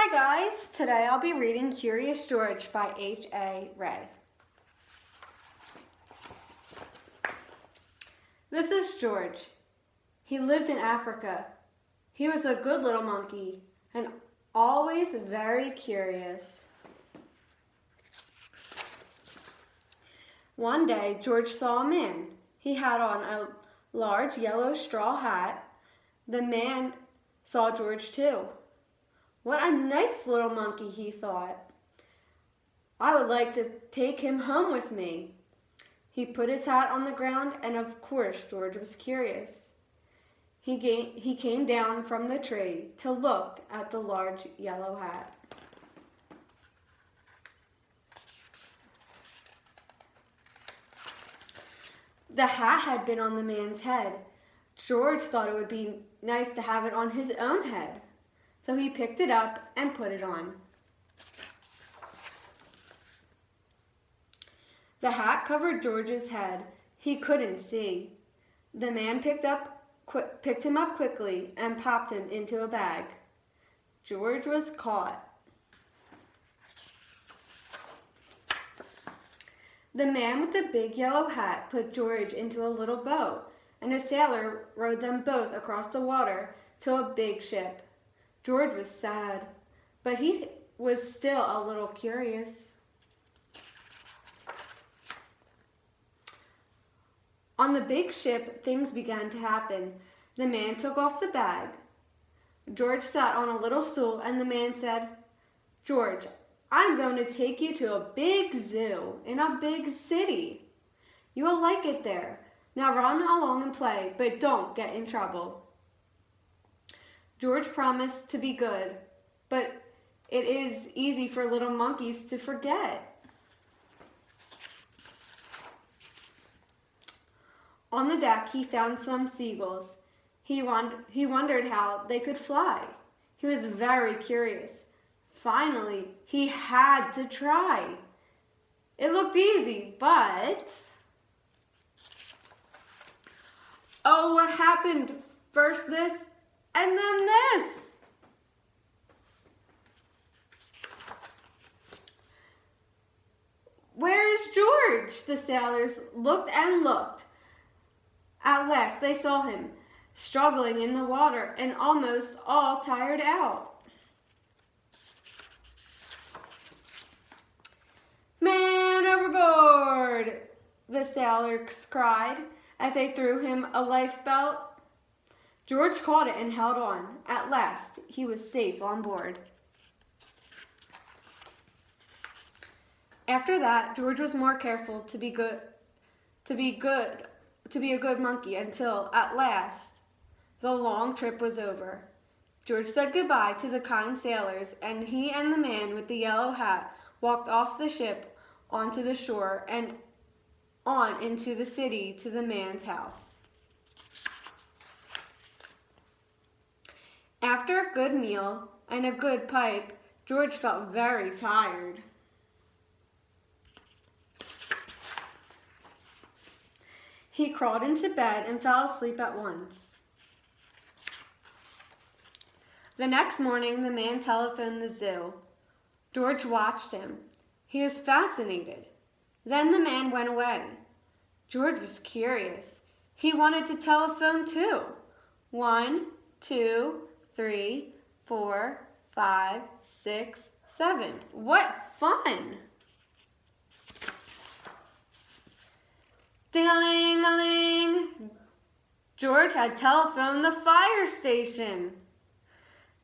Hi guys, today I'll be reading Curious George by H.A. Rey. This is George. He lived in Africa. He was a good little monkey and always very curious. One day, George saw a man. He had on a large yellow straw hat. The man saw George too. What a nice little monkey, he thought. I would like to take him home with me. He put his hat on the ground, and of course George was curious. He came down from the tree to look at the large yellow hat. The hat had been on the man's head. George thought it would be nice to have it on his own head. So he picked it up and put it on. The hat covered George's head. He couldn't see. The man picked him up quickly and popped him into a bag. George was caught. The man with the big yellow hat put George into a little boat, and a sailor rowed them both across the water to a big ship. George was sad, but he was still a little curious. On the big ship, things began to happen. The man took off the bag. George sat on a little stool, and the man said, "George, I'm going to take you to a big zoo in a big city. You will like it there. Now run along and play, but don't get in trouble." George promised to be good, but it is easy for little monkeys to forget. On the deck, he found some seagulls. He wondered how they could fly. He was very curious. Finally, he had to try. It looked easy, but... oh, what happened? First this, and then this. Where is George? The sailors looked and looked. At last they saw him, struggling in the water and almost all tired out. "Man overboard!" the sailors cried as they threw him a lifebelt. George caught it and held on. At last, he was safe on board. After that, George was more careful to be a good monkey until, at last, the long trip was over. George said goodbye to the kind sailors, and he and the man with the yellow hat walked off the ship onto the shore and on into the city to the man's house. After a good meal and a good pipe, George felt very tired. He crawled into bed and fell asleep at once. The next morning, the man telephoned the zoo. George watched him. He was fascinated. Then the man went away. George was curious. He wanted to telephone too. 1, 2, 3, 4, 5, 6, 7. What fun! Ding-a-ling-a-ling! George had telephoned the fire station.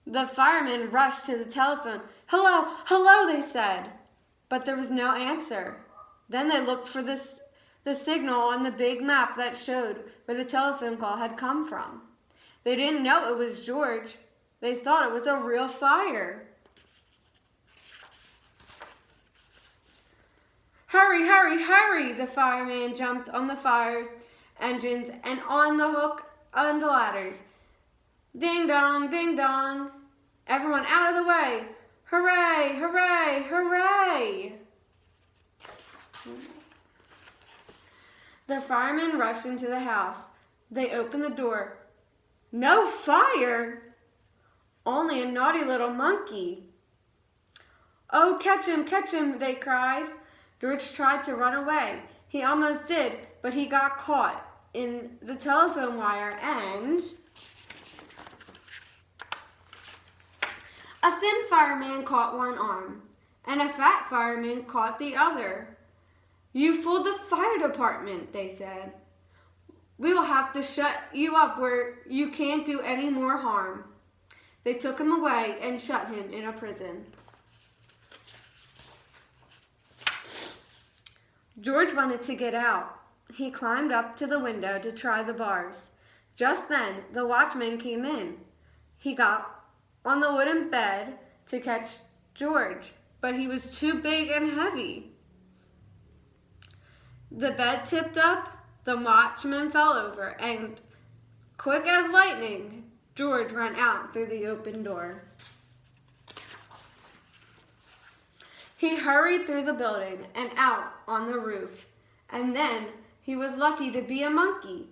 The firemen rushed to the telephone. "Hello, hello," they said. But there was no answer. Then they looked for the signal on the big map that showed where the telephone call had come from. They didn't know it was George. They thought it was a real fire. "Hurry, hurry, hurry!" The fireman jumped on the fire engines and on the hook on the ladders. Ding dong, ding dong. Everyone out of the way. Hooray, hooray, hooray! The firemen rushed into the house. They opened the door. No fire! Only a naughty little monkey. "Oh, catch him," they cried. George tried to run away. He almost did, but he got caught in the telephone wire and a thin fireman caught one arm, and a fat fireman caught the other. "You fooled the fire department," they said. "We will have to shut you up where you can't do any more harm." They took him away and shut him in a prison. George wanted to get out. He climbed up to the window to try the bars. Just then, the watchman came in. He got on the wooden bed to catch George, but he was too big and heavy. The bed tipped up, the watchman fell over, and quick as lightning, George ran out through the open door. He hurried through the building and out on the roof, and then he was lucky to be a monkey.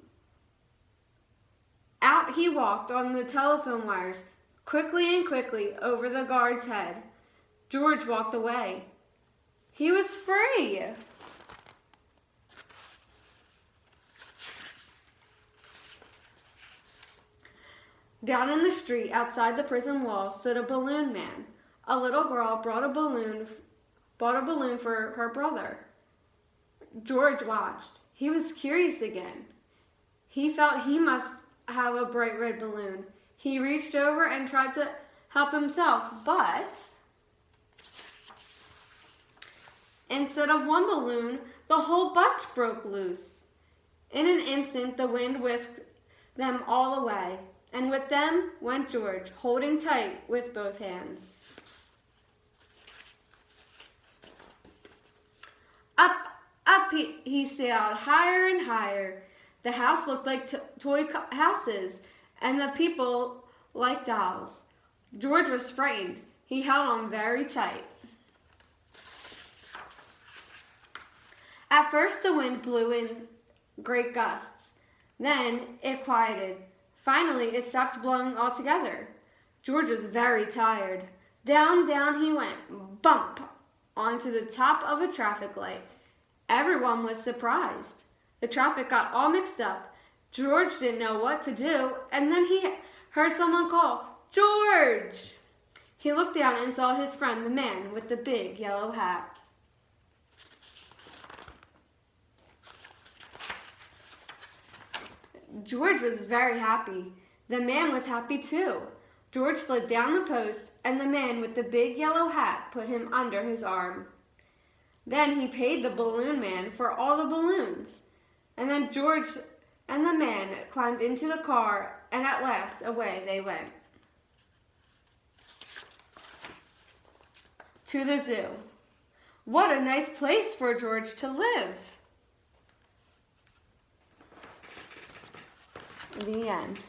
Out he walked on the telephone wires, quickly and quickly over the guard's head. George walked away. He was free. Down in the street outside the prison wall stood a balloon man. A little girl bought a balloon for her brother. George watched. He was curious again. He felt he must have a bright red balloon. He reached over and tried to help himself, but instead of one balloon, the whole bunch broke loose. In an instant, the wind whisked them all away, and with them went George, holding tight with both hands. Up he sailed, higher and higher. The house looked like toy houses, and the people like dolls. George was frightened. He held on very tight. At first the wind blew in great gusts. Then it quieted. Finally it stopped blowing altogether. George was very tired. Down, down he went, bump, onto the top of a traffic light. Everyone was surprised. The traffic got all mixed up. George didn't know what to do, and then he heard someone call, "George!" He looked down and saw his friend, the man with the big yellow hat. George was very happy. The man was happy too. George slid down the post, and the man with the big yellow hat put him under his arm. Then he paid the balloon man for all the balloons. And then George and the man climbed into the car, and at last away they went. To the zoo. What a nice place for George to live. The end.